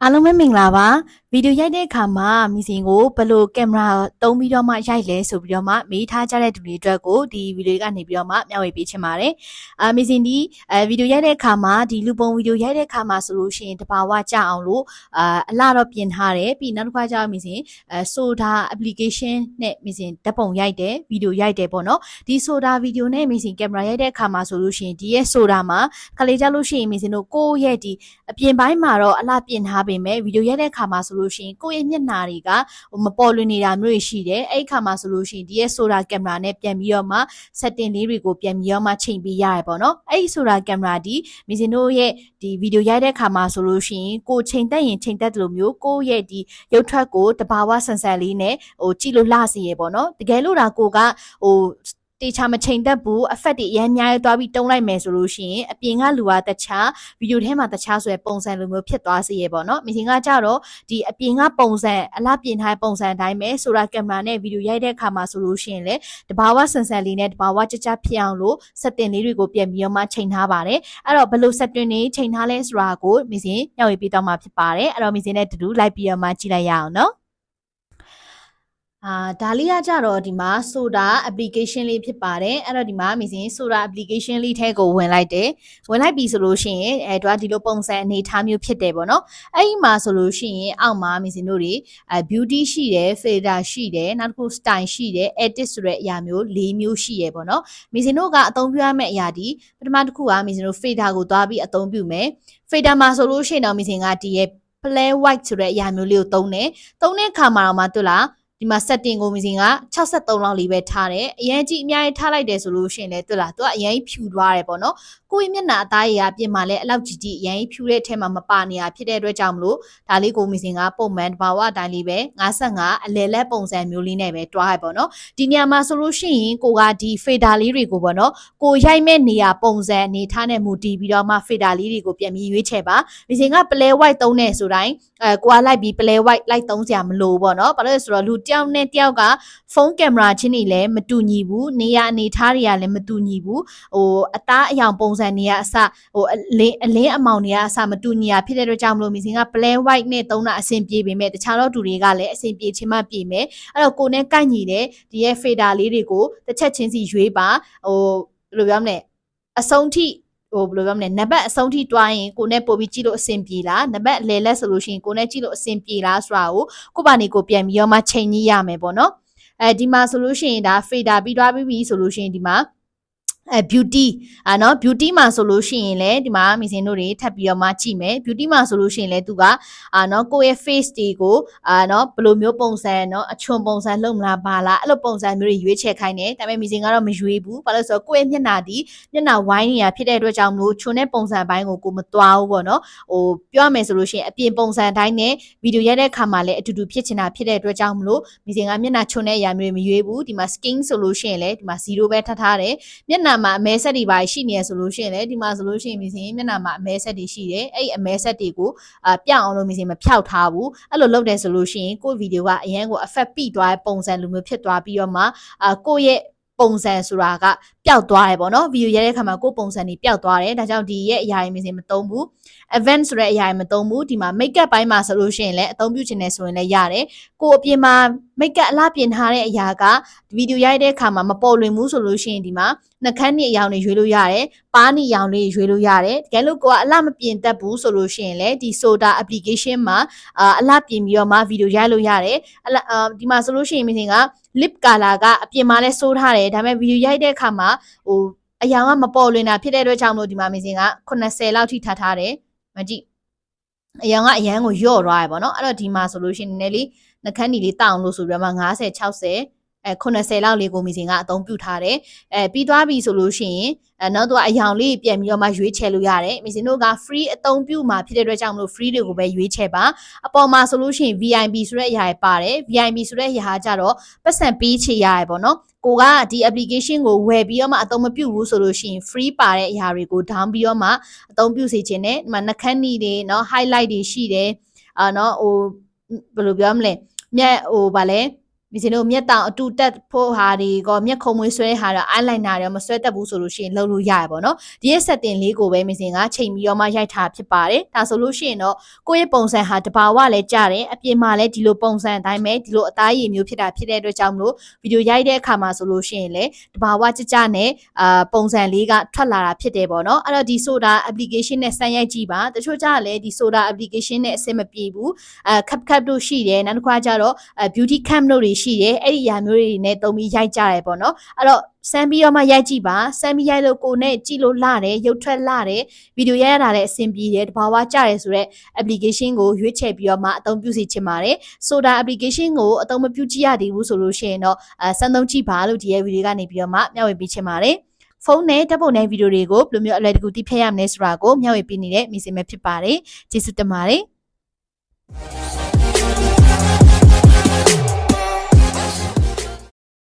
အားလုံးပဲမင်္ဂလာပါဗီဒီယိုရိုက်တဲ့အခါမှာမီစင်ကိုဘယ်လိုကင်မရာသုံးပြီးတော့မှရိုက်လဲဆိုပြီးတော့မှမေးထားကြတဲ့သူတွေအတွက်ကိုဒီဗီဒီယိုကနေပြီးတော့မှမျှဝေပေးချင်ပါတယ်မီစင်ဒီဗီဒီယိုရိုက်တဲ့အခါမှာဒီလူပုံဗီဒီယိုရိုက်တဲ့အခါမှာဆိုလို့ရှိရင်တဘာဝကြအောင်လို့အလှတော့ပြင်ထားတယ်ပြီးနောက်တစ်ခါကျတော့မီစင်ဆိုတာ application နဲ့မီစင်ဓာတ်ပုံရိုက်တယ်ဗီဒီယိုရိုက်တယ်ပေါ့နော်ဒီဆိုတာဗီဒီယိုနဲ့မီစင်ကင်မရာရိုက်တဲ့အခါမှာဆိုလို့ရှိရင်ဒီရဲ့ဆိုတာမှာခလေးကြလို့ရှိရင်မီစင်တို့ကိုယ့်ရဲ့ဒီအပြင်ပိုင်းမှာတော့အလှပြင်ထားပေမဲ့ဗီဒီယိုရိုက်တဲ့အခါမှာဆိုလို့ရှိရင်ကိုယ့်ရဲ့မျက်နှာတွေကမပေါ်လွင်နေတာမျိုးတွေရှိတယ်အဲ့ခါမှာဆိုလို့ရှိရင်ဒီရဲ့ဆိုတာကင်မရာနဲ့ပြန်ပြီးတော့မှ setting လေးတွေကိုပြန်ပြီးတော့မှချိန်ပေးရတယ်ပေါ့နော်အဲ့ဒီဆိုတာကင်မရာဒီမီစင်တို့ရဲ့ဒီဗီဒီယိုရိုက်တဲ့အခါမှာဆိုလို့ရှိရင်ကိုချိန်တက်ရင်ချိန်တက်တယ်လို့မျိုးကိုယ့်ရဲ့ဒီရုပ်ထွက်ကိုတဘာဝဆန်ဆန်လေးနဲ့ကြည့်လို့လှစေရပေါ့နော်တကယ်လို့ဒါကိုကတေချာမချိန်တတ်ဘူး effect တွေအများကြီးသွားပြီးတုံးလိုက်မယ်ဆိုလို့ရှိရင်အပြင်ကလူကတခြားဗီဒီယိုထဲမှာတခြားဆိုရပုံစံလိုမျိုးဖြစ်သွားစေရပေါ့နော်မီစင်ကကြတော့ဒီအပြင်ကပုံစံအလားပြင်ထားပုံစံအတိုင်းပဲဆိုတာကင်မရာနဲ့ဗီဒီယိုရိုက်တဲ့အခါမှာဆိုလို့ရှိရင်လေတဘာဝဆန်ဆန်လေးနဲ့တဘာဝကြကြဖြစ်အောင်လို့ setting လေးတွေကိုပြန်ပြီးတော့မှချိန်ထားပါတယ်အဲ့တော့ဘယ်လို setting တွေချိန်ထားလဲဆိုတာကိုမီစင်ညှောက်ရေးပေးတော့မှာဖြစ်ပါတယ်အဲ့တော့မီစင်နဲ့တူတူလိုက်ပြီးတော့မှကြည့်လိုက်ရအောင်နော်ဒါလေးကကြတော့ဒီမှာ Soda application လေးဖြစ်ပါတယ်အဲ့တော့ဒီမှာမီစင် Soda application လေးထဲကိုဝင်လိုက်တယ်ဝင်လိုက်ပြီဆိုလို့ရှိရင်သူကဒီလိုပုံစံအနေထားမျိုးဖြစ်တယ်ပေါ့နော်အဲ့ဒီမှာဆိုလို့ရှိရင်အောက်မှာမီစင်တို့တွေbeauty ရှိတယ် filter ရှိတယ်နောက်တစ်ခု style ရှိတယ် edit ဆိုတဲ့အရာမျိုး၄မျိုးရှိရပေါ့နော်မီစင်တို့ကအသုံးပြုရမယ့်အရာဒီပထမတစ်ခုကမီစင်တို့ filter ကိုသွားပြီးအသုံးပြုမယ် filter မှာဆိုလို့ရှိရင်တော့မီစင်ကဒီရဲ့ play white ဆိုတဲ့အရာမျိုးလေးကိုသုံးတဲ့အခါမှာတော့မှတွေ့လားဒီမှာ setting ကိုမီစင်က63လောက်လေးပဲထားတယ်အရင်ကြီးအများကြီးထားလိုက်တယ်ဆိုလို့ရှိရင်လည်းတွေ့လားသူကအရင်ဖြူသွားတယ်ပေါ့နော်ကိုယ့်ရဲ့မျက်နှာအသားရည်အပြင်မှာလည်းအလောက်ကြီးကြီးအရင်ဖြူတဲ့အထက်မှာမပါနေတာဖြစ်တဲ့အတွက်ကြောင့်မလို့ဒါလေးကိုမီစင်ကပုံမှန်တဘာဝအတိုင်းလေးပဲ55အလဲလက်ပုံစံမျိုးလေးနဲ့ပဲတွားရပေါ့နော်ဒီနေရာမှာဆိုလို့ရှိရင်ကိုကဒီ fader လေးတွေကိုပေါ့နော်ကိုရိုက်မဲ့နေရာပုံစံအနေထားနဲ့မူတည်ပြီးတော့မှ fader လေးတွေကိုပြန်ပြီးရွေးချယ်ပါမီစင်က play white သုံးနေဆိုတိုင်းကိုကလိုက်ပြီး play white လိုက်သုံးစရာမလိုပေါ့နော်ဘာလို့လဲဆိုတော့လူတယောက်နဲ့တယောက်ကဖုန်းကင်မရာချင်းတွေလည်းမတူညီဘူးနေရာအနေထားတွေကလည်းမတူညီဘူးအသားအယောင်ပုံစံတွေကအစအလင်းအမောင်တွေကအစမတူညီတာဖြစ်တဲ့အတွက်ကြောင့်မလို့မီစင်က black white နဲ့သုံးတာအဆင်ပြေပေမဲ့တခြားတော့တူတွေကလည်းအဆင်ပြေချင်းမှပြေမယ်အဲ့တော့ကိုနဲ့ကိုက်ညီတဲ့ဒီရဲ့ fader လေးတွေကိုတစ်ချက်ချင်းစီရွေးပါဘယ်လိုပြောမလဲအဆုံးထိဘယ်လိုပြောမလဲနံပါတ်အဆုံးထိတွားရင်ကိုနဲ့ပို့ပြီးကြည့်လို့အဆင်ပြေလားနံပါတ်အလဲလက်ဆိုလို့ရှိရင်ကိုနဲ့ကြည့်လို့အဆင်ပြေလားဆိုတာကိုကိုပါနေကိုပြန်ပြီးတော့မှချိန်ကြီးရမယ်ပေါ့နော်ဒီမှာဆိုလို့ရှိရင်ဒါ fader ပြီးသွားပြီဆိုလို့ရှိရင်ဒီမှာbeauty နော် beauty မှာဆိုလို့ရှိရင်လည်းဒီမှာမီစင်တို့တွေထပ်ပြီးတော့မှကြည့်မယ် beauty မှာဆိုလို့ရှိရင်လည်းသူကနော်ကိုယ့်ရဲ့ face တွေကိုနော်ဘယ်လိုမျိုးပုံစံနော်အချွန်ပုံစံလုပ်မလားပါလားအဲ့လိုပုံစံမျိုးတွေရွေးချယ်ခိုင်းတယ်ဒါပေမဲ့မီစင်ကတော့မရွေးဘူးဘာလို့ဆိုတော့ကိုယ့်ရဲ့မျက်နှာဒီမျက်နှာဝိုင်းနေတာဖြစ်တဲ့အတွက်ကြောင့်မလို့ချွန်တဲ့ပုံစံပိုင်းကိုမသွားဘူးပေါ့နော်ပြောရမယ်ဆိုလို့ရှိရင်အပြင်ပုံစံတိုင်းနဲ့ဗီဒီယိုရိုက်တဲ့အခါမှာလည်းအတူတူဖြစ်ချင်တာဖြစ်တဲ့အတွက်ကြောင့်မလို့မီစင်ကမျက်နှာချွန်တဲ့အရာမျိုးတွေမရွေးဘူးဒီမှာ skin ဆိုလို့ရှိရင်လည်းဒီမှာ0ပဲထားတယ်မျက်နှာမှာအမဲဆက်တွေပါရှိနေရဆိုလို့ရှိရင်လည်းဒီမှာဆိုလို့ရှိရင်မီစင်မျက်နှာမှာအမဲဆက်တွေရှိတယ်အဲ့အမဲဆက်တွေကိုပြအောင်လို့မီစင်မဖြောက်ထားဘူးအဲ့လိုလုပ်တယ်ဆိုလို့ရှိရင်ကိုယ့်ဗီဒီယိုကအရန်ကို effect ပိသွားတဲ့ပုံစံလိုမျိုးဖြစ်သွားပြီးတော့မှကိုယ့်ရဲ့ပုံစံဆိုတာကပျောက်သွားတယ်ပေါ့နော်ဗီဒီယိုရိုက်တဲ့အခါမှာကိုယ်ပုံစံတွေပျောက်သွားတယ်ဒါကြောင့်ဒီရဲ့အရာတွေမစင်မသုံးဘူး event ဆိုတဲ့အရာတွေမသုံးဘူးဒီမှာ make up ပိုင်းမှာဆိုလို့ရှိရင်လည်းအသုံးပြုချင်တယ်ဆိုရင်လည်းရတယ်ကိုအပြင်မှာ make up အလားပြင်ထားတဲ့အရာကဗီဒီယိုရိုက်တဲ့အခါမှာမပေါ်လွင်ဘူးဆိုလို့ရှိရင်ဒီမှာနှာခမ်းနှစ်အရောင်တွေရွေးလို့ရတယ်ပါးနှစ်အရောင်လေးရွေးလို့ရတယ်တကယ်လို့ကိုကအလားမပြင်တတ်ဘူးဆိုလို့ရှိရင်လည်းဒီ Soda application မှာအလားပြင်ပြီးတော့မှဗီဒီယိုရိုက်လို့ရတယ်ဒီမှာဆိုလို့ရှိရင်မင်းက lip color ကအပြင်မှာလဲစိုးထားတယ်ဒါပေမဲ့ဗီဒီယိုရိုက်တဲ့အခါမှာအရောင်ကမပေါ်လွင်တာဖြစ်တဲ့အတွက်ကြောင့်မို့ဒီမှာမင်းက80လောက်ထိထားတယ်မကြည့်အရောင်ကအရန်ကိုယော့သွားရပေါ့နော်အဲ့တော့ဒီမှာဆိုလို့ရှိရင်နည်းနည်းလေးနှခမ်းနီလေးတောင်းလို့ဆိုပြီးတော့မှ90 60 80လောက်လေးကိုမီစင်ကအသုံးပြုထားတယ်ပြီးသွားပြီဆိုလို့ရှိရင်နောက်တော့အယောင်လေးပြန်ပြီးတော့မှရွေးချယ်လို့ရတယ်မီစင်တို့က free အသုံးပြုမှာဖြစ်တဲ့အတွက်ကြောင့်မလို့ free တွေကိုပဲရွေးချယ်ပါအပေါ်မှာဆိုလို့ရှိရင် VIP ဆိုတဲ့အရာတွေပါတယ် VIP ဆိုတဲ့အရာကြတော့ပတ်စံပေးချေရတယ်ပေါ့နော်ကိုကဒီ application ကိုဝယ်ပြီးတော့မှအသုံးမပြုဘူးဆိုလို့ရှိရင် free ပါတဲ့အရာတွေကို down ပြီးတော့မှအသုံးပြုစေခြင်းနဲ့ဒီမှာနှခမ်းနီတွေเนาะ highlight တွေရှိတယ်เนาะဘယ်လိုပြောမလဲမြက်ဗာလဲ မင်းတို့မျက်တောင်အတူတက်ဖို့ဟာဒီကောမျက်ခုံမွေးဆွဲဟာတော့ eyeliner ရောမဆွဲတတ်ဘူးဆိုလို့ရှိရင်လုပ်လို့ရတယ်ပေါ့နော်ဒီရဲ့ setting လေးကိုပဲမင်းကချိန်ပြီးတော့မှရိုက်ထားဖြစ်ပါတယ်ဒါဆိုလို့ရှိရင်တော့ကိုယ့်ရဲ့ပုံစံဟာတဘာဝလည်းကြတယ်အပြင်မှာလည်းဒီလိုပုံစံအတိုင်းပဲဒီလိုအသားရည်မျိုးဖြစ်တာဖြစ်တဲ့အတွက်ကြောင့်မလို့ဗီဒီယိုရိုက်တဲ့အခါမှာဆိုလို့ရှိရင်လည်းတဘာဝကြနဲ့ပုံစံလေးကထွက်လာတာဖြစ်တယ်ပေါ့နော်အဲ့တော့ဒီ soda application နဲ့စမ်းရိုက်ကြည့်ပါတချို့ကြလည်းဒီ soda application နဲ့အဆင်မပြေဘူးcap တို့ရှိတယ်နောက်တစ်ခါကျတော့beauty cam တို့တွေရှိတယ်အဲ့ဒီအရာမျိုးတွေနဲ့တုံးပြီးရိုက်ကြတယ်ပေါ့နော်အဲ့တော့စမ်းပြီးတော့မှရိုက်ကြည့်ပါစမ်းပြီးရိုက်လို့ကိုနဲ့ကြည့်လို့လာတယ်ရုပ်ထွက်လာတယ်ဗီဒီယိုရိုက်ရတာလည်းအဆင်ပြေတယ်တဘာဝကြတယ်ဆိုတော့ application ကိုရွေးချယ်ပြီးတော့မှအသုံးပြုစီချင်ပါတယ် soda application ကိုအသုံးမပြုကြည့်ရသေးဘူးဆိုလို့ရှိရင်တော့စမ်းသုံးကြည့်ပါလို့ဒီရဲ့ဗီဒီယိုကနေပြီးတော့မှမျှဝေပေးချင်ပါတယ်ဖုန်းနဲ့ဓာတ်ပုံနဲ့ဗီဒီယိုတွေကိုဘယ်လိုမျိုးအလွယ်တကူသိဖြတ်ရမလဲဆိုတာကိုမျှဝေပေးနေတဲ့မီစီမဲဖြစ်ပါတယ်ကျေးဇူးတင်ပါတယ်